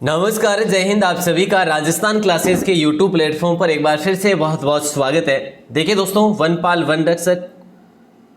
नमस्कार, जय हिंद। आप सभी का राजस्थान क्लासेस के यूट्यूब प्लेटफॉर्म पर एक बार फिर से बहुत बहुत स्वागत है। देखिए दोस्तों, वनपाल वन रक्षक,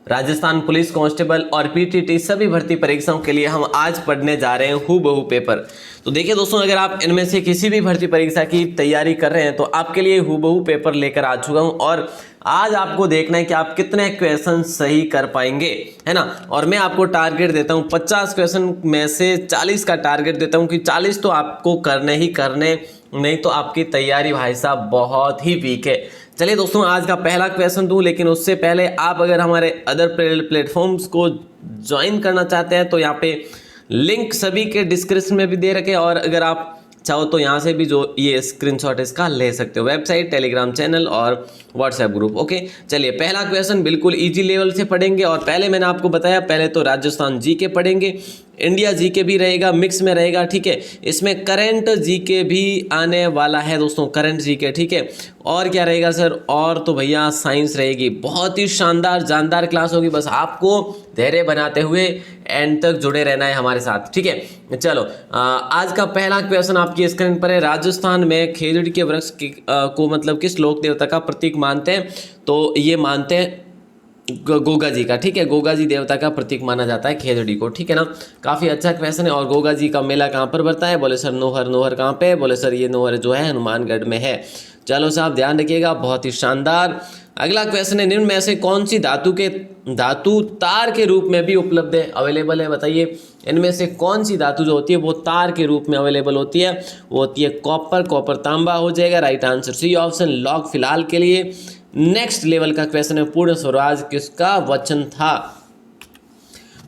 राजस्थान पुलिस कांस्टेबल और पीटीटी सभी भर्ती परीक्षाओं के लिए हम आज पढ़ने जा रहे हैं हूबहू पेपर। तो देखिए दोस्तों, अगर आप इनमें से किसी भी भर्ती परीक्षा की तैयारी कर रहे हैं तो आपके लिए हूबहू पेपर लेकर आ चुका हूं और आज आपको देखना है कि आप कितने क्वेश्चन सही कर पाएंगे, है ना। और मैं आपको टारगेट देता हूं 50 क्वेश्चन में से 40 का टारगेट देता हूं कि 40 तो आपको करने ही करने, नहीं तो आपकी तैयारी भाई साहब बहुत ही वीक है। चलिए दोस्तों, आज का पहला क्वेश्चन दूं, लेकिन उससे पहले आप अगर हमारे अदर प्लेटफॉर्म्स को ज्वाइन करना चाहते हैं तो यहाँ पे लिंक सभी के डिस्क्रिप्शन में भी दे रखे, और अगर आप चाहो तो यहाँ से भी जो ये स्क्रीनशॉट इसका ले सकते हो, वेबसाइट, टेलीग्राम चैनल और व्हाट्सएप ग्रुप। ओके, चलिए पहला क्वेश्चन बिल्कुल इजी लेवल से पढ़ेंगे। और पहले मैंने आपको बताया, पहले तो राजस्थान जीके पढ़ेंगे, इंडिया जीके भी रहेगा, मिक्स में रहेगा, ठीक है। इसमें करंट जीके भी आने वाला है दोस्तों, करंट जीके, ठीक है। और क्या रहेगा सर? और तो भैया साइंस रहेगी। बहुत ही शानदार जानदार क्लास होगी, बस आपको धैर्य बनाते हुए एंड तक जुड़े रहना है हमारे साथ, ठीक है। चलो, आज का पहला क्वेश्चन आपकी स्क्रीन पर है। राजस्थान में खेजड़ी के वृक्ष को मतलब किस लोक देवता का प्रतीक मानते हैं? तो ये मानते हैं गोगा जी का, ठीक है। गोगा जी देवता का प्रतीक माना जाता है खेजड़ी को, ठीक है ना। काफ़ी अच्छा क्वेश्चन है। और गोगा जी का मेला कहाँ पर बढ़ता है? बोले सर नोहर। नोहर कहाँ पे? बोले सर ये नोहर जो है हनुमानगढ़ में है। चलो साहब, ध्यान रखिएगा, बहुत ही शानदार। अगला क्वेश्चन है, निम्न में से कौन सी धातु तार के रूप में भी उपलब्ध है, अवेलेबल है? बताइए, इनमें से कौन सी धातु जो होती है वो तार के रूप में अवेलेबल होती है? वो होती है कॉपर। कॉपर तांबा हो जाएगा, right answer C option, lock फिलहाल के लिए। नेक्स्ट लेवल का क्वेश्चन है, पूर्ण स्वराज किसका वचन था?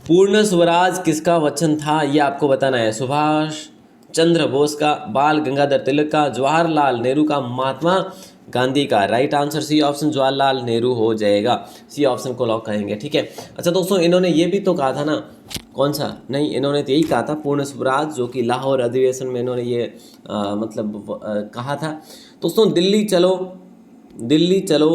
पूर्ण स्वराज किसका वचन था ये आपको बताना है। सुभाष चंद्र बोस का, बाल गंगाधर तिलक का, जवाहरलाल नेहरू का, महात्मा गांधी का? Right answer C option, Jawaharlal Nehru हो जाएगा। सी ऑप्शन को लॉक करेंगे, ठीक है। अच्छा दोस्तों, इन्होंने ये भी तो कहा था ना, कौन सा? नहीं, इन्होंने तो यही कहा था पूर्ण स्वराज, जो कि लाहौर अधिवेशन में इन्होंने ये कहा था। दोस्तों, दिल्ली चलो, दिल्ली चलो,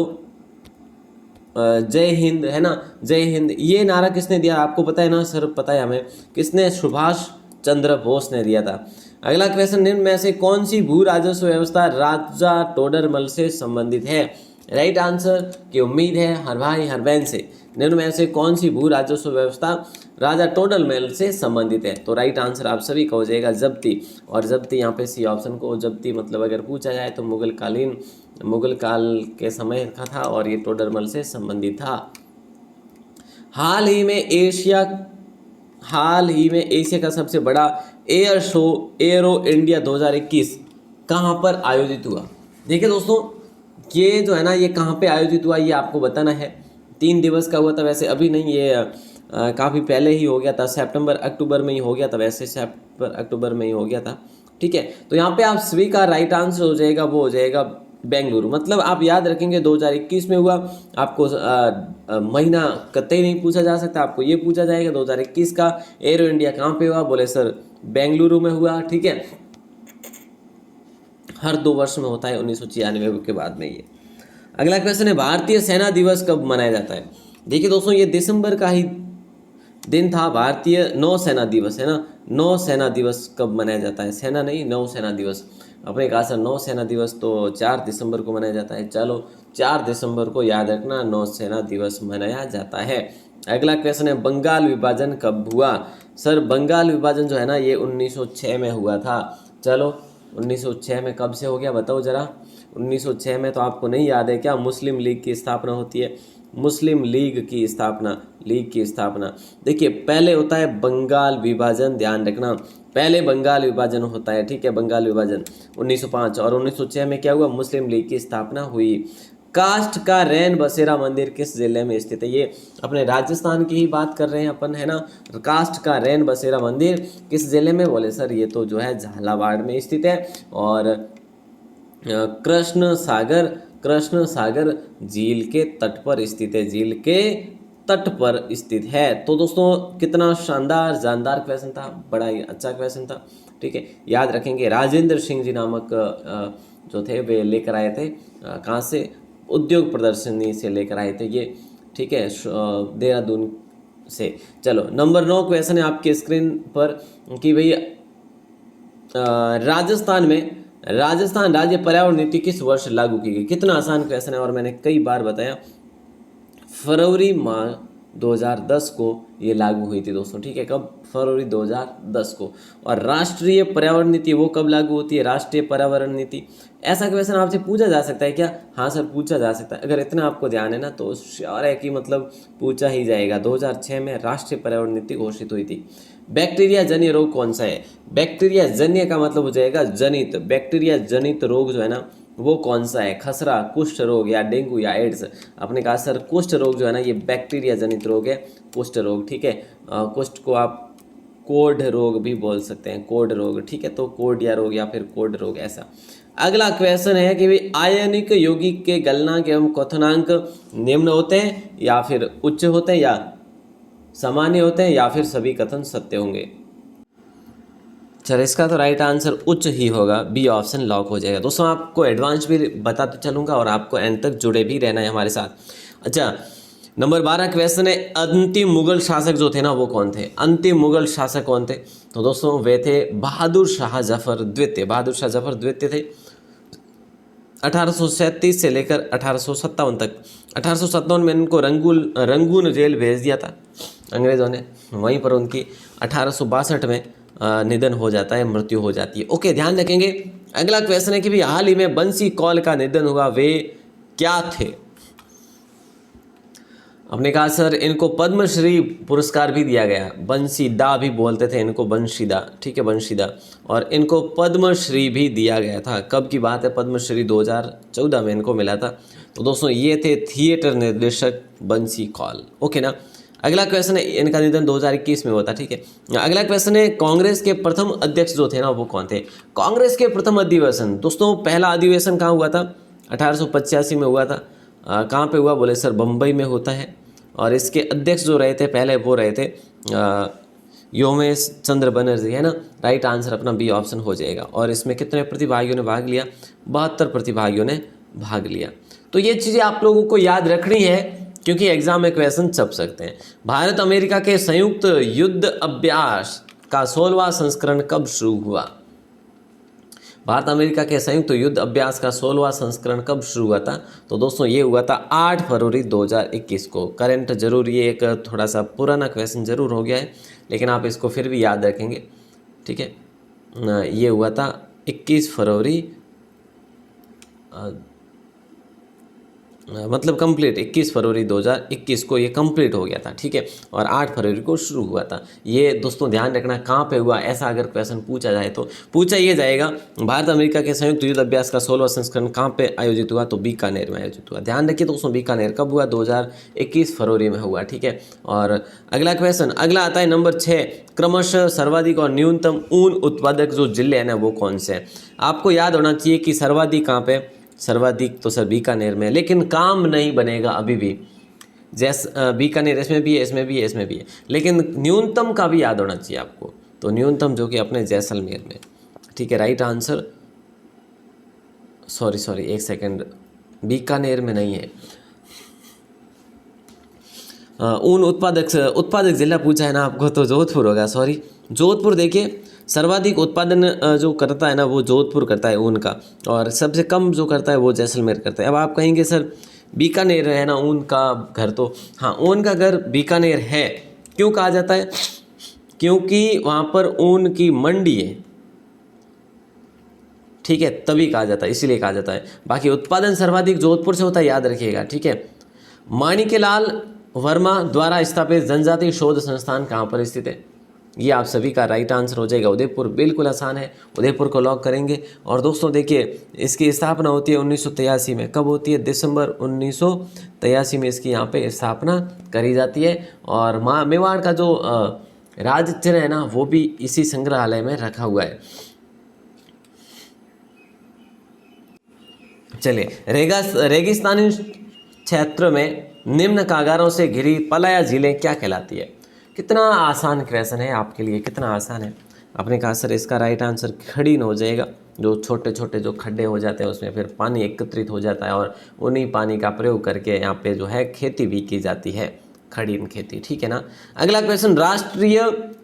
जय हिंद, है ना, जय हिंद, ये नारा किसने दिया? आपको पता है ना सर? पता है हमें। किसने? सुभाष चंद्र बोस ने दिया था। अगला क्वेश्चन, निम्न में से कौन सी भू राजस्व व्यवस्था राजा टोडरमल से संबंधित है? राइट आंसर की उम्मीद है हर भाई हर बहन से। निम्न में से कौन सी भू राजस्व व्यवस्था राजा टोडरमल से संबंधित है? तो राइट आंसर आप सभी का हो जाएगा जब्ती। और जब्ती यहाँ पे सी ऑप्शन को, जब्ती मतलब अगर पूछा जाए तो मुगल काल के समय का था और ये टोडरमल से संबंधित था। हाल ही में एशिया का सबसे बड़ा एयर शो एरो इंडिया 2021 कहाँ पर आयोजित हुआ? देखिए दोस्तों, ये जो है ना, ये कहाँ पे आयोजित हुआ ये आपको बताना है। 3 दिवस का हुआ था, वैसे अभी नहीं, ये काफ़ी पहले ही हो गया था, सितंबर अक्टूबर में ही हो गया था, वैसे सितंबर अक्टूबर में ही हो गया था, ठीक है। तो यहाँ पे आप सभी का राइट आंसर हो जाएगा, वो हो जाएगा बेंगलुरु। मतलब आप याद रखेंगे 2021 में हुआ। आपको महीना कतई नहीं पूछा जा सकता, आपको ये पूछा जाएगा 2021 का एरो इंडिया कहाँ पे हुआ? बोले सर बेंगलुरु में हुआ, ठीक है। हर 2 वर्ष में होता है, 1996 के बाद में ये। अगला क्वेश्चन है, भारतीय सेना दिवस कब मनाया जाता है? देखिए दोस्तों, ये दिसंबर का ही दिन था। भारतीय नौसेना दिवस, है ना। नौसेना दिवस कब मनाया जाता है? सेना नहीं, नौसेना दिवस। अपने कहा सर नौसेना दिवस तो 4 दिसंबर को मनाया जाता है। चलो, 4 दिसंबर को याद रखना, नौसेना दिवस मनाया जाता है। अगला क्वेश्चन है, बंगाल विभाजन कब हुआ? सर बंगाल विभाजन जो है ना, ये 1906 में हुआ था। चलो, 1906 में कब से हो गया बताओ जरा? 1906 में तो आपको नहीं याद है क्या? मुस्लिम लीग की स्थापना होती है, मुस्लिम लीग की स्थापना। देखिए, पहले होता है बंगाल विभाजन, ध्यान रखना, पहले बंगाल विभाजन होता है, ठीक है। बंगाल विभाजन 1905, और 1906 में क्या हुआ? मुस्लिम लीग की स्थापना हुई। कास्ट का रैन बसेरा मंदिर किस जिले में स्थित है? ये अपने राजस्थान की ही बात कर रहे हैं अपन, है ना। कास्ट का रैन बसेरा मंदिर किस जिले में? बोले सर ये तो जो है झालावाड़ में स्थित है। और कृष्ण सागर झील के तट पर स्थित है, झील के तट पर स्थित है। तो दोस्तों, कितना शानदार जानदार क्वेश्चन था, बड़ा ही अच्छा क्वेश्चन था, ठीक है। याद रखेंगे, राजेंद्र सिंह जी नामक जो थे वे लेकर आए थे, कहाँ से? उद्योग प्रदर्शनी से लेकर आए थे ये, ठीक है, देहरादून से। चलो, नंबर 9 क्वेश्चन है आपके स्क्रीन पर कि भाई राजस्थान में राजस्थान राज्य पर्यावरण नीति किस वर्ष लागू की गई? कितना आसान क्वेश्चन है और मैंने कई बार बताया। फरवरी माह 2010 को ये लागू हुई थी दोस्तों, ठीक है। कब? फरवरी 2010 को। और राष्ट्रीय पर्यावरण नीति वो कब लागू होती है? राष्ट्रीय पर्यावरण नीति। ऐसा क्वेश्चन आपसे पूछा जा सकता है क्या? हाँ सर, पूछा जा सकता है। अगर इतना आपको ध्यान है ना तो श्योर है कि मतलब पूछा ही जाएगा। 2006 में राष्ट्रीय पर्यावरण नीति घोषित हुई थी। बैक्टीरिया जन्य रोग कौन सा है? बैक्टीरिया जन्य का मतलब हो जाएगा जनित। बैक्टीरिया जनित रोग जो है ना वो कौन सा है? खसरा, कुष्ठ रोग या डेंगू या एड्स? आपने कहा सर कुष्ठ रोग जो है ना ये बैक्टीरिया जनित रोग है, कुष्ठ रोग, ठीक है। कुष्ठ को आप कोढ़ रोग भी बोल सकते हैं, कोढ़ रोग, ठीक है। तो कोढ़िया रोग या फिर कोढ़ रोग ऐसा। अगला क्वेश्चन है कि भाई आयनिक यौगिक के गलनांक एवं क्वथनांक निम्न होते हैं या फिर उच्च होते हैं या सामान्य होते हैं या फिर सभी कथन सत्य होंगे? चलो इसका तो राइट आंसर उच्च ही होगा, बी ऑप्शन लॉक हो जाएगा। दोस्तों आपको एडवांस भी बताते चलूँगा और आपको एंड तक जुड़े भी रहना है हमारे साथ। अच्छा, नंबर 12 क्वेश्चन है, अंतिम मुगल शासक जो थे ना वो कौन थे? अंतिम मुगल शासक कौन थे? तो दोस्तों वे थे बहादुर शाह जफर द्वितीय। बहादुर शाह जफर द्वितीय थे 1837 से लेकर 1857 तक। 1857 में इनको रंगून जेल भेज दिया था अंग्रेज़ों ने। वहीं पर उनकी 1862 में निधन हो जाता है, मृत्यु हो जाती है। ओके, ध्यान रखेंगे। अगला क्वेश्चन है कि भाई हाल ही में बंसी कौल का निधन हुआ, वे क्या थे? हमने कहा सर इनको पद्मश्री पुरस्कार भी दिया गया। बंसीदा भी बोलते थे इनको, बंशीदा, ठीक है, बंशीदा। और इनको पद्मश्री भी दिया गया था। कब की बात है? पद्मश्री 2014 में इनको मिला था। तो दोस्तों ये थे थिएटर निर्देशक बंसी कौल। ओके ना। अगला क्वेश्चन है, इनका निधन 2021 में हुआ था, ठीक है। अगला क्वेश्चन है, कांग्रेस के प्रथम अध्यक्ष जो थे ना वो कौन थे? कांग्रेस के प्रथम अधिवेशन, दोस्तों पहला अधिवेशन कहाँ हुआ था? 1885 में हुआ था। कहाँ पे हुआ? बोले सर बम्बई में होता है। और इसके अध्यक्ष जो रहे थे पहले वो रहे थे योमेश चंद्र बनर्जी, है ना। राइट आंसर अपना बी ऑप्शन हो जाएगा। और इसमें कितने प्रतिभागियों ने भाग लिया? 72 प्रतिभागियों ने भाग लिया। तो ये चीज़ें आप लोगों को याद रखनी है क्योंकि एग्जाम में क्वेश्चन छप सकते हैं। भारत अमेरिका के संयुक्त युद्ध अभ्यास का 16वां संस्करण कब शुरू हुआ? भारत अमेरिका के संयुक्त युद्ध अभ्यास का 16वां संस्करण कब शुरू हुआ था? तो दोस्तों ये हुआ था 8 फरवरी 2021 को। करंट जरूर, ये एक थोड़ा सा पुराना क्वेश्चन जरूर हो गया है लेकिन आप इसको फिर भी याद रखेंगे, ठीक है। ये हुआ था 21 फरवरी, मतलब कंप्लीट 21 फरवरी 2021 को ये कंप्लीट हो गया था, ठीक है। और 8 फरवरी को शुरू हुआ था। ये दोस्तों ध्यान रखना कहाँ पे हुआ, ऐसा अगर क्वेश्चन पूछा जाए तो पूछा ये जाएगा भारत अमेरिका के संयुक्त युद्ध अभ्यास का 16वां संस्करण कहाँ पे आयोजित हुआ? तो बीकानेर में आयोजित हुआ। ध्यान रखिए दोस्तों, बीकानेर कब हुआ? 2021 फरवरी में हुआ, ठीक है। और अगला क्वेश्चन, अगला आता है नंबर 6, क्रमशः सर्वाधिक और न्यूनतम ऊन उत्पादक जो जिले हैं ना वो कौन से हैं? आपको याद होना चाहिए कि सर्वाधिक कहाँ पे? सर्वाधिक तो सर बीकानेर में, लेकिन काम नहीं बनेगा अभी भी। जैसे बीकानेर इसमें भी है, इसमें भी है, इसमें भी है, लेकिन न्यूनतम का भी याद होना चाहिए आपको। तो न्यूनतम जो कि अपने जैसलमेर में, ठीक है। राइट आंसर, सॉरी एक सेकंड, बीकानेर में नहीं है। ऊन उत्पादक जिला पूछा है ना आपको तो जोधपुर होगा, सॉरी जोधपुर। देखिए सर्वाधिक उत्पादन जो करता है ना वो जोधपुर करता है ऊन का, और सबसे कम जो करता है वो जैसलमेर करता है। अब आप कहेंगे सर बीकानेर है ना ऊन का घर, तो हाँ ऊन का घर बीकानेर है। क्यों कहा जाता है? क्योंकि वहाँ पर ऊन की मंडी है, ठीक है, तभी कहा जाता है, इसीलिए कहा जाता है। बाकी उत्पादन सर्वाधिक जोधपुर से होता है, याद रखिएगा, ठीक है। माणिक्यलाल वर्मा द्वारा स्थापित जनजातीय शोध संस्थान कहाँ पर स्थित है? ये आप सभी का राइट आंसर हो जाएगा उदयपुर। बिल्कुल आसान है, उदयपुर को लॉक करेंगे। और दोस्तों देखिए इसकी स्थापना होती है 1983 में। कब होती है? दिसंबर 1983 में इसकी यहाँ पे स्थापना करी जाती है। और मेवाड़ का जो राज चिन्ह है ना वो भी इसी संग्रहालय में रखा हुआ है। चलिए, रेगिस्तानी क्षेत्र में निम्न कागारों से घिरी पलाया झीलें क्या कहलाती है? कितना आसान क्वेश्चन है आपके लिए, कितना आसान है। आपने कहा सर इसका राइट आंसर खड़ीन हो जाएगा। जो छोटे छोटे जो खड्डे हो जाते हैं उसमें फिर पानी एकत्रित हो जाता है और उन्हीं पानी का प्रयोग करके यहाँ पे जो है खेती भी की जाती है। खड़ीन खेती, ठीक है ना। अगला क्वेश्चन,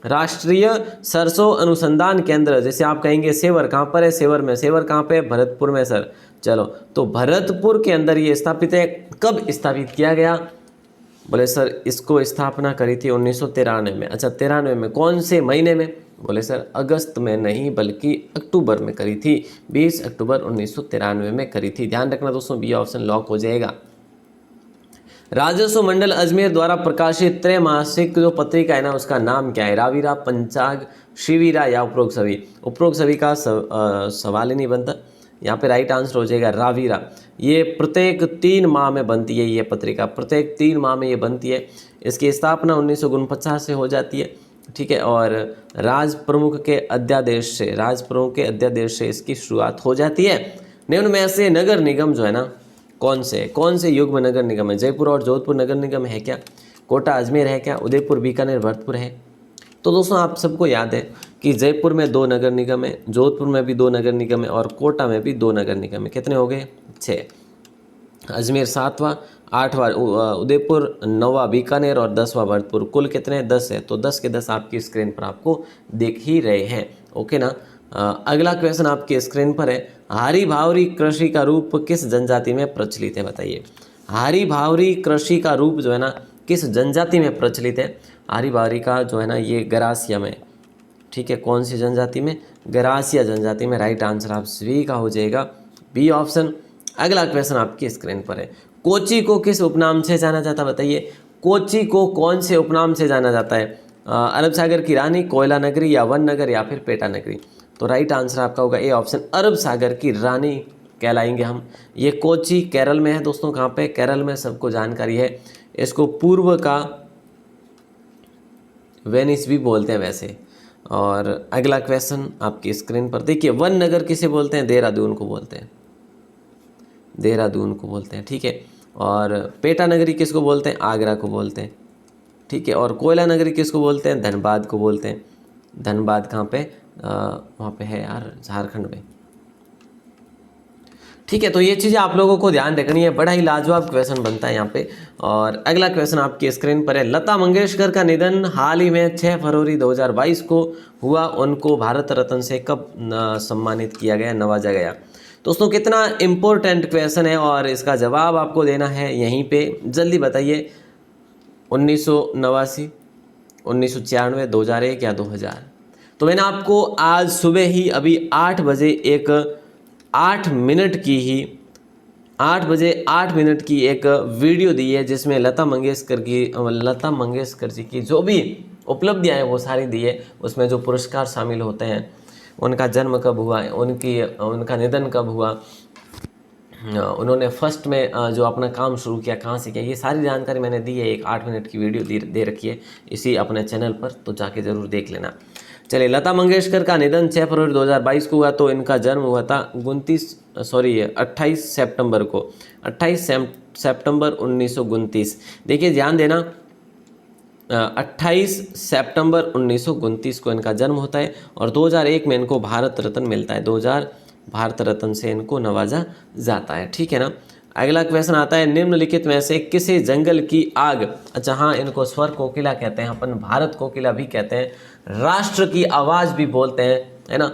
राष्ट्रीय सरसों अनुसंधान केंद्र, जैसे आप कहेंगे सेवर कहाँ पर है, सेवर में, सेवर कहाँ पे है, भरतपुर में सर। चलो, तो भरतपुर के अंदर ये स्थापित है। कब स्थापित किया गया, बोले सर इसको स्थापना करी थी 1993 में। अच्छा 93 में, कौन से महीने में, बोले सर अगस्त में नहीं बल्कि अक्टूबर में करी थी, 20 अक्टूबर 1993 में करी थी। ध्यान रखना दोस्तों, बी ऑप्शन लॉक हो जाएगा। राजस्व मंडल अजमेर द्वारा प्रकाशित त्रैमासिक जो पत्रिका है ना, उसका नाम क्या है, रावीरा, पंचाग, शिवीरा या उपरोक्त सभी। उपरोक्त सभी का सवाल ही नहीं बनता, यहाँ पे राइट आंसर हो जाएगा रावीरा। ये प्रत्येक 3 माह में बनती है, ये पत्रिका प्रत्येक 3 माह में ये बनती है। इसकी स्थापना 1949 से हो जाती है, ठीक है। और राज प्रमुख के अध्यादेश से इसकी शुरुआत हो जाती है। निम्न में से नगर निगम जो है ना, कौन से युग में नगर निगम है, जयपुर और जोधपुर नगर निगम है क्या, कोटा अजमेर है क्या, उदयपुर बीकानेर भरतपुर है। तो दोस्तों आप सबको याद है कि जयपुर में 2 नगर निगम है, जोधपुर में भी 2 नगर निगम है और कोटा में भी 2 नगर निगम है। कितने हो गए, 6। अजमेर 7वां, 8वां उदयपुर, 9वां बीकानेर और 10वां भरतपुर। कुल कितने, 10 है। तो 10 के 10 आपकी स्क्रीन पर आपको दिख ही रहे हैं, ओके ना। अगला क्वेश्चन आपकी स्क्रीन पर है, हारी भावरी कृषि का रूप किस जनजाति में प्रचलित है, बताइए। हारी भावरी कृषि का रूप जो है ना, किस जनजाति में प्रचलित है। हारी भावरी का जो है ना, ये गरासिया में, ठीक है। कौन सी जनजाति में, गरासिया जनजाति में। राइट आंसर आप सभी का हो जाएगा बी ऑप्शन। अगला क्वेश्चन आपकी स्क्रीन पर है, कोची को किस उपनाम से जाना जाता है, बताइए। कोची को कौन से उपनाम से जाना जाता है, अरब सागर की रानी, कोयला नगरी या वन नगर या फिर पेटा नगरी। तो राइट आंसर आपका होगा ए ऑप्शन, अरब सागर की रानी कहलाएंगे हम। ये कोची केरल में है दोस्तों, कहाँ पे, केरल में, सबको जानकारी है। इसको पूर्व का वेनिस भी बोलते हैं वैसे। और अगला क्वेश्चन आपकी स्क्रीन पर देखिए, वन नगर किसे बोलते हैं, देहरादून को बोलते हैं, देहरादून को बोलते हैं, ठीक है। और पेटा नगरी किसको बोलते हैं, आगरा को बोलते हैं, ठीक है। और कोयला नगरी किसको बोलते हैं, धनबाद को बोलते हैं। धनबाद कहाँ पे, वहाँ पे है यार, झारखंड में, ठीक है। तो ये चीज़ें आप लोगों को ध्यान रखनी है, बड़ा ही लाजवाब क्वेश्चन बनता है यहाँ पे। और अगला क्वेश्चन आपकी स्क्रीन पर है, लता मंगेशकर का निधन हाल ही में 6 फरवरी 2022 को हुआ, उनको भारत रत्न से कब सम्मानित किया गया, नवाजा गया। दोस्तों कितना इम्पोर्टेंट क्वेश्चन है और इसका जवाब आपको देना है यहीं पे, जल्दी बताइए। 1989, 1996, 2001 या 2000। तो मैंने आपको आज सुबह ही अभी 8 बजे एक 8 मिनट की एक वीडियो दी है, जिसमें लता मंगेशकर जी की जो भी उपलब्धियां हैं वो सारी दी है। उसमें जो पुरस्कार शामिल होते हैं, उनका जन्म कब हुआ, उनका निधन कब हुआ, उन्होंने फर्स्ट में जो अपना काम शुरू किया कहाँ से किया, ये सारी जानकारी मैंने दी है। एक 8 मिनट की वीडियो दे रखी है इसी अपने चैनल पर, तो जाके ज़रूर देख लेना। चलिए, लता मंगेशकर का निधन 6 फरवरी 2022 को हुआ, तो इनका जन्म हुआ था 28 सितंबर को, 28 सितंबर 1929। देखिए ध्यान देना, 28 सितंबर 1929 को इनका जन्म होता है और 2001 में इनको भारत रत्न मिलता है। 2000 भारत रत्न से इनको नवाजा जाता है, ठीक है ना। अगला क्वेश्चन आता है, निम्नलिखित में से किसे जंगल की आग, अच्छा हाँ, इनको स्वर कोकिला कहते हैं, अपन भारत कोकिला भी कहते हैं, राष्ट्र की आवाज़ भी बोलते हैं, है ना।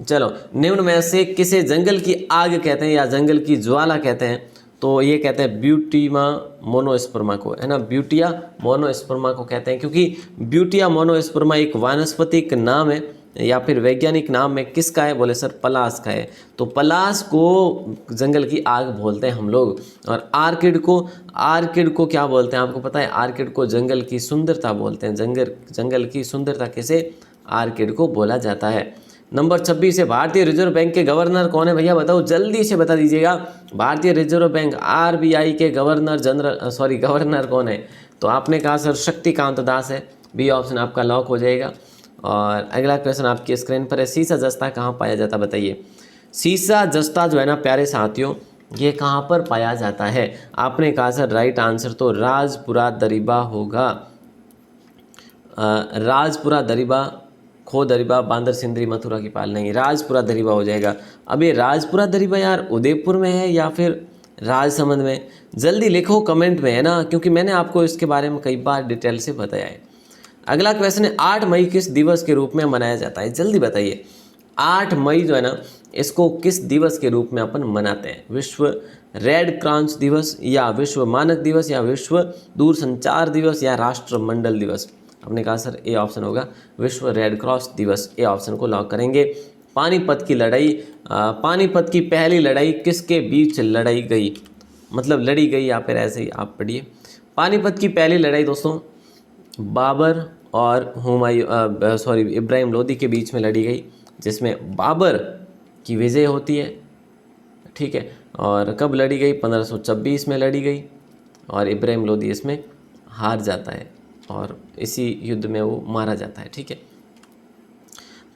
चलो, निम्न में से किसे जंगल की आग कहते हैं या जंगल की ज्वाला कहते हैं, तो ये कहते हैं ब्यूटिया मोनोस्पर्मा को, है ना। ब्यूटिया मोनोस्पर्मा को कहते हैं, क्योंकि ब्यूटिया मोनोस्पर्मा एक वानस्पतिक नाम है या फिर वैज्ञानिक नाम में किसका है, बोले सर पलाश का है। तो पलाश को जंगल की आग बोलते हैं हम लोग। और आर्किड को क्या बोलते हैं, आपको पता है। आर्किड को जंगल की सुंदरता बोलते हैं। जंगल की सुंदरता किसे, आर्किड को बोला जाता है। नंबर 26 है, भारतीय रिजर्व बैंक के गवर्नर कौन है, भैया बताओ, जल्दी से बता दीजिएगा। भारतीय रिजर्व बैंक RBI के गवर्नर कौन है, तो आपने कहा सर शक्तिकांत दास है, बी ऑप्शन आपका लॉक हो जाएगा। और अगला क्वेश्चन आपकी स्क्रीन पर है, सीसा जस्ता कहाँ पाया जाता, बताइए। सीसा जस्ता जो है ना प्यारे साथियों, ये कहाँ पर पाया जाता है, आपने कहा सर राइट आंसर तो राजपुरा दरिबा होगा। राजपुरा दरिबा, खो दरिबा, बांदर सिंदरी, मथुरा की पाल, नहीं, राजपुरा दरिबा हो जाएगा। अब ये राजपुरा दरिबा यार उदयपुर में है या फिर राजसमंद में? जल्दी लिखो कमेंट में, है ना, क्योंकि मैंने आपको इसके बारे में कई बार डिटेल से बताया है। अगला क्वेश्चन है 8 मई किस दिवस के रूप में मनाया जाता है? जल्दी बताइए। 8 मई जो है ना, इसको किस दिवस के रूप में अपन मनाते हैं? विश्व रेड क्रॉस दिवस, या विश्व मानक दिवस, या विश्व दूरसंचार दिवस, या राष्ट्रमंडल दिवस? आपने कहा सर ए ऑप्शन होगा, विश्व रेड क्रॉस दिवस। ए ऑप्शन को लॉक करेंगे। पानीपत की लड़ाई, पानीपत की पहली लड़ाई किसके बीच लड़ाई गई, मतलब लड़ी गई, या फिर ऐसे ही आप पढ़िए। पानीपत की पहली लड़ाई दोस्तों बाबर और इब्राहिम लोदी के बीच में लड़ी गई, जिसमें बाबर की विजय होती है, ठीक है। और कब लड़ी गई? 1526 में लड़ी गई, और इब्राहिम लोदी इसमें हार जाता है और इसी युद्ध में वो मारा जाता है, ठीक है।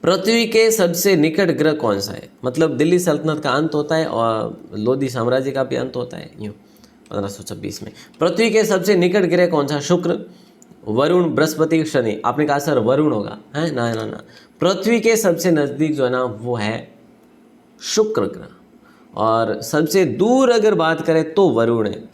पृथ्वी के सबसे निकट ग्रह कौन सा है? मतलब दिल्ली सल्तनत का अंत होता है और लोधी साम्राज्य का भी अंत होता है यूँ 1526 में। पृथ्वी के सबसे निकट ग्रह कौन सा? शुक्र, वरुण, बृहस्पति, शनि? आपने कहा सर वरुण होगा, है ना? ना ना, पृथ्वी के सबसे नज़दीक जो है ना वो है शुक्र ग्रह, और सबसे दूर अगर बात करें तो वरुण है।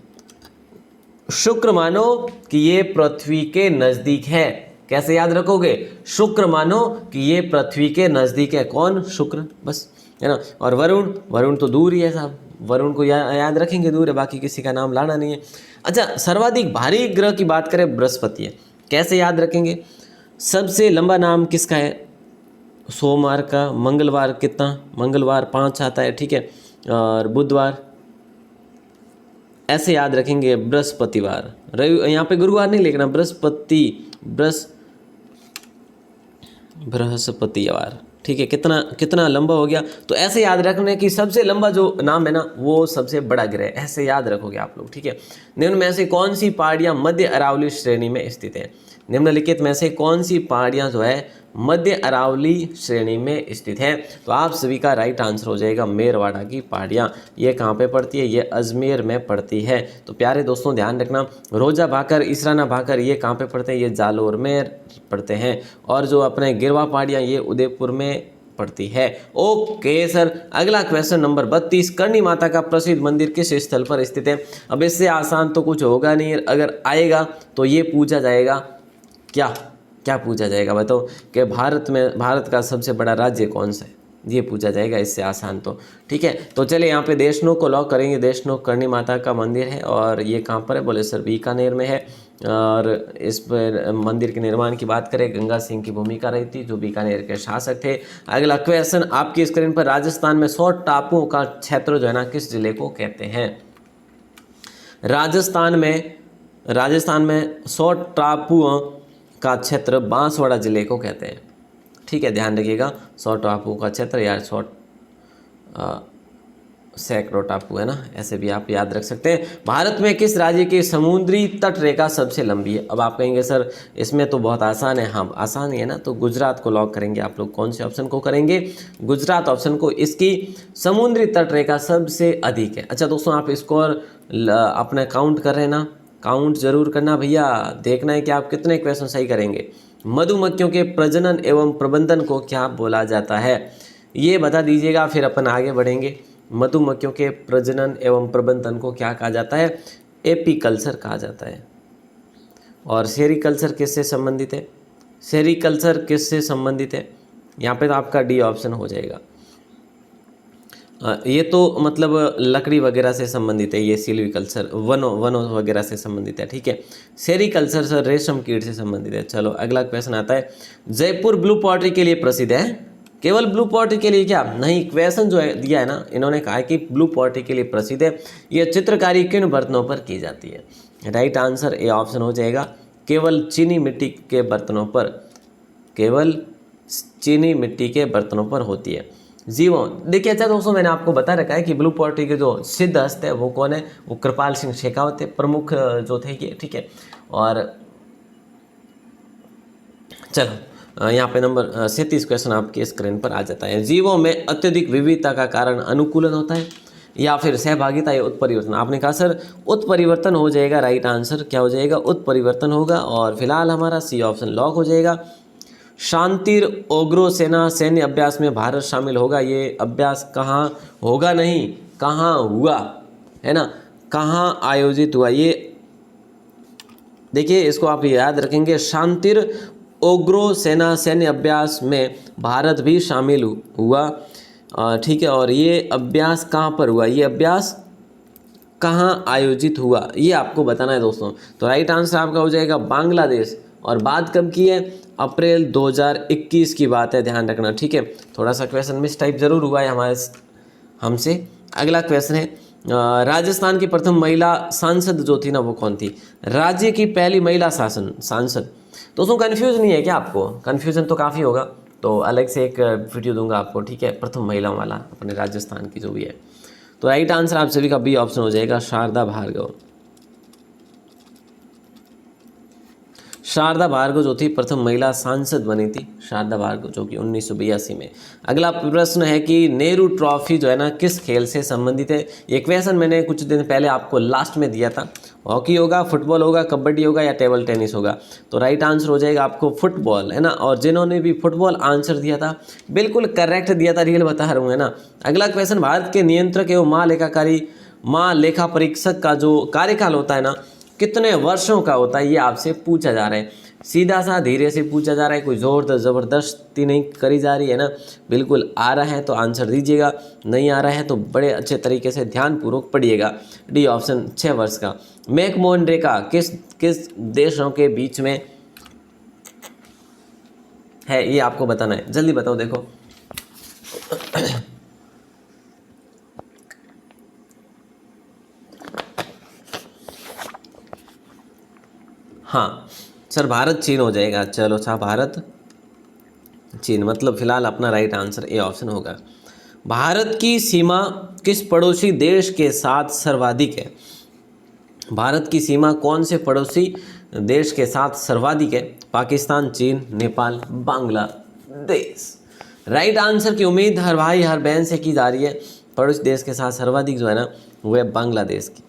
शुक्र मानो कि ये पृथ्वी के नज़दीक है। कैसे याद रखोगे? शुक्र मानो कि ये पृथ्वी के नज़दीक है। कौन? शुक्र, बस, है ना। और वरुण, वरुण तो दूर ही है साहब, वरुण को याद रखेंगे, दूर है, बाकी किसी का नाम लाना नहीं है। अच्छा, सर्वाधिक भारी ग्रह की बात करें बृहस्पति है। कैसे याद रखेंगे? सबसे लंबा नाम किसका है? सोमवार का। मंगलवार कितना? मंगलवार 5 आता है, ठीक है। और बुधवार, ऐसे याद रखेंगे। बृहस्पतिवार, रवि, यहाँ पे गुरुवार नहीं लिखना, बृहस्पतिवार, ठीक है। कितना लंबा हो गया? तो ऐसे याद रखना कि सबसे लंबा जो नाम है ना वो सबसे बड़ा ग्रह, ऐसे याद रखोगे आप लोग, ठीक है। निम्न में से कौन सी पहाड़ियाँ मध्य अरावली श्रेणी में स्थित है? निम्नलिखित में से कौन सी पहाड़ियाँ जो है मध्य अरावली श्रेणी में स्थित है? तो आप सभी का राइट आंसर हो जाएगा मेरवाड़ा की पहाड़ियाँ। ये कहाँ पे पड़ती है? ये अजमेर में पड़ती है। तो प्यारे दोस्तों ध्यान रखना, रोजा भाकर, इसराना भाकर ये कहाँ पे पड़ते हैं? ये जालोर में पड़ते हैं। और जो अपने गिरवा पहाड़ियाँ ये उदयपुर में पड़ती है। ओके सर, अगला क्वेश्चन नंबर 32, करणी माता का प्रसिद्ध मंदिर किस स्थल पर स्थित है? अब इससे आसान तो कुछ होगा नहीं, अगर आएगा तो ये पूछा जाएगा, क्या पूछा जाएगा बताओ, कि भारत का सबसे बड़ा राज्य कौन सा है? ये पूछा जाएगा, इससे आसान तो, ठीक है। तो चलिए यहाँ पे देशनोक को लॉक करेंगे। देशनोक करणी माता का मंदिर है, और ये कहाँ पर है? बोले सर बीकानेर में है। और इस पर मंदिर के निर्माण की बात करें, गंगा सिंह की भूमिका रही थी, जो बीकानेर के शासक थे। अगला क्वेश्चन आपकी स्क्रीन पर, राजस्थान में 100 टापुओं का क्षेत्र जो है ना किस जिले को कहते हैं? राजस्थान में 100 टापुओं का क्षेत्र बांसवाड़ा जिले को कहते हैं, ठीक है। ध्यान रखिएगा, 100 टापुओं का क्षेत्र, या 100 सैकड़ों टापू, है ना, ऐसे भी आप याद रख सकते हैं। भारत में किस राज्य की समुद्री तट रेखा सबसे लंबी है? अब आप कहेंगे सर इसमें तो बहुत आसान है। हाँ आसान ही है ना, तो गुजरात को लॉक करेंगे आप लोग। कौन से ऑप्शन को करेंगे? गुजरात ऑप्शन को। इसकी समुद्री तट रेखा सबसे अधिक है। अच्छा दोस्तों, आप स्कोर अपना काउंट कर रहे हैं ना, काउंट जरूर करना भैया, देखना है कि आप कितने क्वेश्चन सही करेंगे। मधुमक्खियों के प्रजनन एवं प्रबंधन को क्या बोला जाता है? ये बता दीजिएगा, फिर अपन आगे बढ़ेंगे। मधुमक्खियों के प्रजनन एवं प्रबंधन को क्या कहा जाता है? एपीकल्चर कहा जाता है। और सेरीकल्चर किससे संबंधित है? सेरीकल्चर किससे संबंधित है? यहाँ पे तो आपका डी ऑप्शन हो जाएगा। ये तो मतलब लकड़ी वगैरह से संबंधित है। ये सिल्वीकल्चर वनों वगैरह से संबंधित है, ठीक है। सेरीकल्चर सर रेशम कीट से संबंधित है। चलो अगला क्वेश्चन आता है, जयपुर ब्लू पॉटरी के लिए प्रसिद्ध है। केवल ब्लू पॉटरी के लिए क्या? नहीं, क्वेश्चन जो है दिया है ना, इन्होंने कहा है कि ब्लू पॉटरी के लिए प्रसिद्ध है। ये चित्रकारी किन बर्तनों पर की जाती है? राइट आंसर ए ऑप्शन हो जाएगा, केवल चीनी मिट्टी के बर्तनों पर, केवल चीनी मिट्टी के बर्तनों पर होती है। जीवों, देखिए अच्छा दोस्तों, मैंने आपको बता रखा है कि ब्लू पॉटरी के जो सिद्ध हस्त है वो कौन है? वो कृपाल सिंह शेखावत है, प्रमुख जो थे ये, ठीक है। और चलो यहाँ पे नंबर 37 क्वेश्चन आपके स्क्रीन पर आ जाता है। जीवों में अत्यधिक विविधता का कारण अनुकूलन होता है या फिर सहभागिता या उत्परिवर्तन? आपने कहा सर उत्परिवर्तन हो जाएगा। राइट आंसर क्या हो जाएगा? उत्परिवर्तन होगा। और फिलहाल हमारा सी ऑप्शन लॉक हो जाएगा। शांतिर ओग्रो सेना सैन्य अभ्यास में भारत शामिल होगा। ये अभ्यास कहाँ होगा? नहीं, कहाँ हुआ है ना, कहाँ आयोजित हुआ? ये देखिए, इसको आप याद रखेंगे, शांतिर ओग्रो सेना सैन्य अभ्यास में भारत भी शामिल हुआ, ठीक है। और ये अभ्यास कहाँ पर हुआ, ये अभ्यास कहाँ आयोजित हुआ, ये आपको बताना है दोस्तों। तो राइट आंसर आपका हो जाएगा बांग्लादेश। और बात कब की है? अप्रैल 2021 की बात है, ध्यान रखना, ठीक है। थोड़ा सा क्वेश्चन मिस टाइप जरूर हुआ है हमसे। अगला क्वेश्चन है, राजस्थान की प्रथम महिला सांसद जो थी ना, वो कौन थी? राज्य की पहली महिला सांसद। दोस्तों कन्फ्यूज नहीं है क्या आपको? कन्फ्यूजन तो काफ़ी होगा, तो अलग से एक वीडियो दूंगा आपको, ठीक है, प्रथम महिला वाला, अपने राजस्थान की जो भी है। तो राइट आंसर आप सभी का बी ऑप्शन हो जाएगा, शारदा भार्गव। शारदा भार्गव जो थी प्रथम महिला सांसद बनी थी, शारदा भार्गव, जो कि 1982 में। अगला प्रश्न है कि नेहरू ट्रॉफी जो है ना, किस खेल से संबंधित है? ये क्वेश्चन मैंने कुछ दिन पहले आपको लास्ट में दिया था। हॉकी होगा, फुटबॉल होगा, कबड्डी होगा या टेबल टेनिस होगा? तो राइट आंसर हो जाएगा आपको फुटबॉल, है ना। और जिन्होंने भी फुटबॉल आंसर दिया था, बिल्कुल करेक्ट दिया था, रियल बता रहा हूँ, है ना। अगला क्वेश्चन, भारत के नियंत्रक एवं महालेखा परीक्षक का जो कार्यकाल होता है ना, कितने वर्षों का होता है? ये आपसे पूछा जा रहा है। सीधा सा धीरे से पूछा जा रहा है, कोई जोर ज़बरदस्ती नहीं करी जा रही है ना। बिल्कुल आ रहा है तो आंसर दीजिएगा, नहीं आ रहा है तो बड़े अच्छे तरीके से ध्यानपूर्वक पढ़िएगा। डी ऑप्शन 6 वर्ष का। मैकमोहन रेखा किस किस देशों के बीच में है, ये आपको बताना है, जल्दी बताओ। देखो हाँ सर, भारत चीन हो जाएगा। चलो अच्छा, भारत चीन, मतलब फिलहाल अपना राइट आंसर ए ऑप्शन होगा। भारत की सीमा किस पड़ोसी देश के साथ सर्वाधिक है? भारत की सीमा कौन से पड़ोसी देश के साथ सर्वाधिक है? पाकिस्तान, चीन, नेपाल, बांग्लादेश। राइट आंसर की उम्मीद हर भाई हर बहन से की जा रही है। पड़ोसी देश के साथ सर्वाधिक जो है ना, वो है बांग्लादेश की,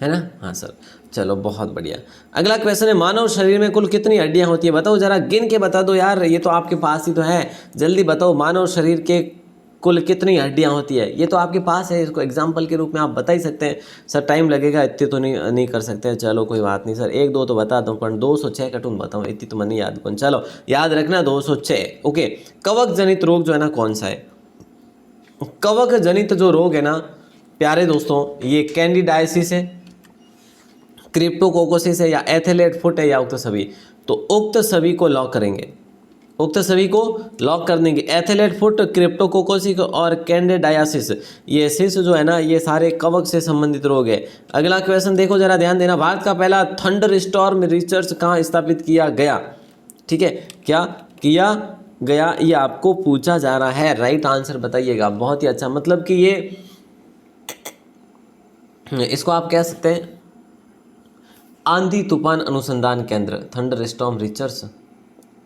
है ना। हाँ सर, चलो बहुत बढ़िया। अगला क्वेश्चन है, मानव शरीर में कुल कितनी हड्डियां होती है? बताओ जरा, गिन के बता दो यार, ये तो आपके पास ही तो है। जल्दी बताओ, मानव शरीर के कुल कितनी हड्डियां होती है? ये तो आपके पास है, इसको एग्जाम्पल के रूप में आप बता ही सकते हैं। सर टाइम लगेगा, इतने तो नहीं कर सकते। चलो कोई बात नहीं सर, एक दो तो बता दूँ, पर 206 कटून बताऊँ, इतनी तो मैं नहीं याद कौन। चलो याद रखना 206। ओके, कवक जनित रोग जो है ना, कौन सा है? कवक जनित जो रोग है ना प्यारे दोस्तों, ये कैंडिडाइसिस है, क्रिप्टोकोकोसिस है, या एथेलेट फुट है, या उक्त सभी। तो उक्त सभी को लॉक करेंगे, उक्त सभी को लॉक कर देंगे। एथेलेट फुट, क्रिप्टोकोकोसिस और कैंडिडाइसिस, ये सिस जो है ना, ये सारे कवक से संबंधित रोग है। अगला क्वेश्चन देखो जरा, ध्यान देना। भारत का पहला थंडर स्टॉर्म रिसर्च कहाँ स्थापित किया गया? ठीक है, क्या किया गया, ये आपको पूछा जा रहा है। राइट आंसर बताइएगा। बहुत ही अच्छा, मतलब कि ये इसको आप कह सकते हैं आंधी तूफान अनुसंधान केंद्र, थंडर स्टॉर्म रिसर्च,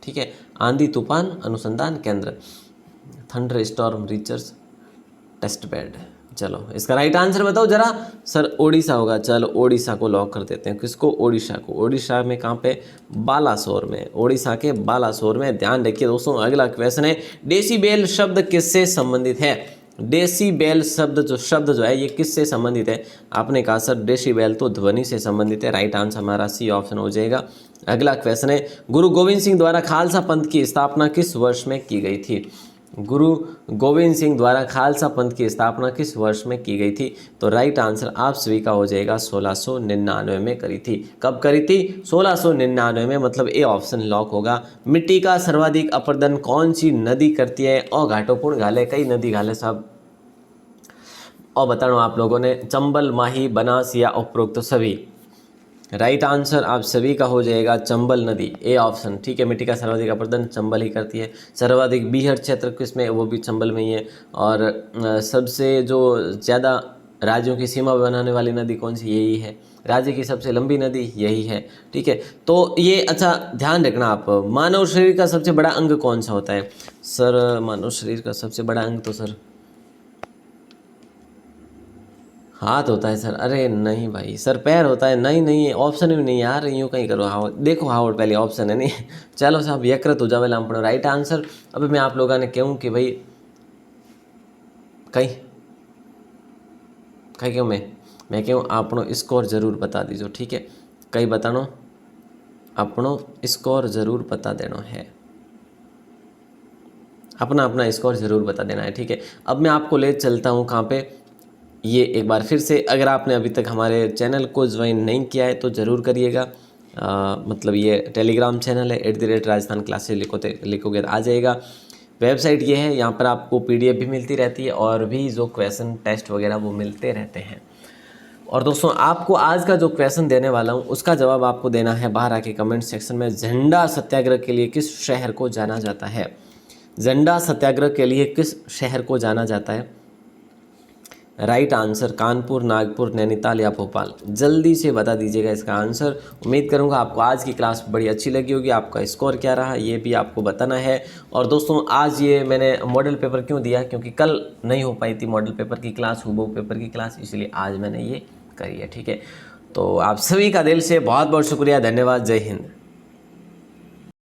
ठीक है, आंधी तूफान अनुसंधान केंद्र, thunder storm research test bed. चलो इसका राइट आंसर बताओ जरा। सर ओडिशा होगा। चलो ओडिशा को लॉक कर देते हैं। किसको? ओडिशा को। ओडिशा में कहाँ पे? बालासोर में, ओडिशा के बालासोर में। ध्यान रखिए दोस्तों। अगला क्वेश्चन है, डेसीबेल शब्द किससे संबंधित है? डेसीबेल शब्द जो है ये किससे संबंधित है? आपने कहा सर डेसीबेल तो ध्वनि से संबंधित है। राइट आंसर हमारा सी ऑप्शन हो जाएगा। अगला क्वेश्चन है, गुरु गोविंद सिंह द्वारा खालसा पंथ की स्थापना किस वर्ष में की गई थी? गुरु गोविंद सिंह द्वारा खालसा पंथ की स्थापना किस वर्ष में की गई थी? तो राइट आंसर आप सभी का हो जाएगा 1699 में करी थी। कब करी थी? 1699 में, मतलब ए ऑप्शन लॉक होगा। मिट्टी का सर्वाधिक अपरदन कौन सी नदी करती है? और घाटोपूर्ण घाले, कई नदी घाले साहब, और बता रहा हूँ आप लोगों ने, चंबल, माही, बनास या उपरोक्त सभी। राइट आंसर आप सभी का हो जाएगा चंबल नदी, ए ऑप्शन, ठीक है। मिट्टी का सर्वाधिक अपरदन चंबल ही करती है। सर्वाधिक बीहड़ क्षेत्र किसमें? वो भी चंबल में ही है। और सबसे जो ज़्यादा राज्यों की सीमा बनाने वाली नदी कौन सी? यही है। राज्य की सबसे लंबी नदी यही है, ठीक है। तो ये अच्छा ध्यान रखना आप। मानव शरीर का सबसे बड़ा अंग कौन सा होता है? सर मानव शरीर का सबसे बड़ा अंग तो सर हाथ होता है सर। अरे नहीं भाई सर, पैर होता है। नहीं नहीं, ऑप्शन भी नहीं यार, यूँ कहीं करो। हाँ देखो, हाँ पहले ऑप्शन है नहीं। चलो साहब यकृत हो जावे लाम पड़ो। राइट आंसर अभी मैं आप लोगों ने कहूँ कि भाई कहीं कहीं क्यों मैं क्यों आपनो स्कोर ज़रूर बता दीजिए, ठीक है। कई बतानो अपनो स्कोर ज़रूर बता देना है, अपना स्कोर ज़रूर बता देना है, ठीक है। अब मैं आपको ले चलता हूँ कहाँ पे, ये एक बार फिर से अगर आपने अभी तक हमारे चैनल को ज्वाइन नहीं किया है तो ज़रूर करिएगा। मतलब ये टेलीग्राम चैनल है @राजस्थान क्लासेस लिखोगे तो आ जाएगा। वेबसाइट ये है, यहाँ पर आपको PDF भी मिलती रहती है और भी जो क्वेश्चन टेस्ट वगैरह वो मिलते रहते हैं। और दोस्तों आपको आज का जो क्वेश्चन देने वाला हूँ उसका जवाब आपको देना है बाहर आके कमेंट सेक्शन में। झंडा सत्याग्रह के लिए किस शहर को जाना जाता है? झंडा सत्याग्रह के लिए किस शहर को जाना जाता है? राइट आंसर कानपुर, नागपुर, नैनीताल या भोपाल। जल्दी से बता दीजिएगा इसका आंसर। उम्मीद करूंगा आपको आज की क्लास बड़ी अच्छी लगी होगी। आपका स्कोर क्या रहा ये भी आपको बताना है। और दोस्तों आज ये मैंने मॉडल पेपर क्यों दिया, क्योंकि कल नहीं हो पाई थी मॉडल पेपर की क्लास, हुबहू पेपर की क्लास, इसलिए आज मैंने ये करी है, ठीक है। तो आप सभी का दिल से बहुत बहुत शुक्रिया, धन्यवाद, जय हिंद।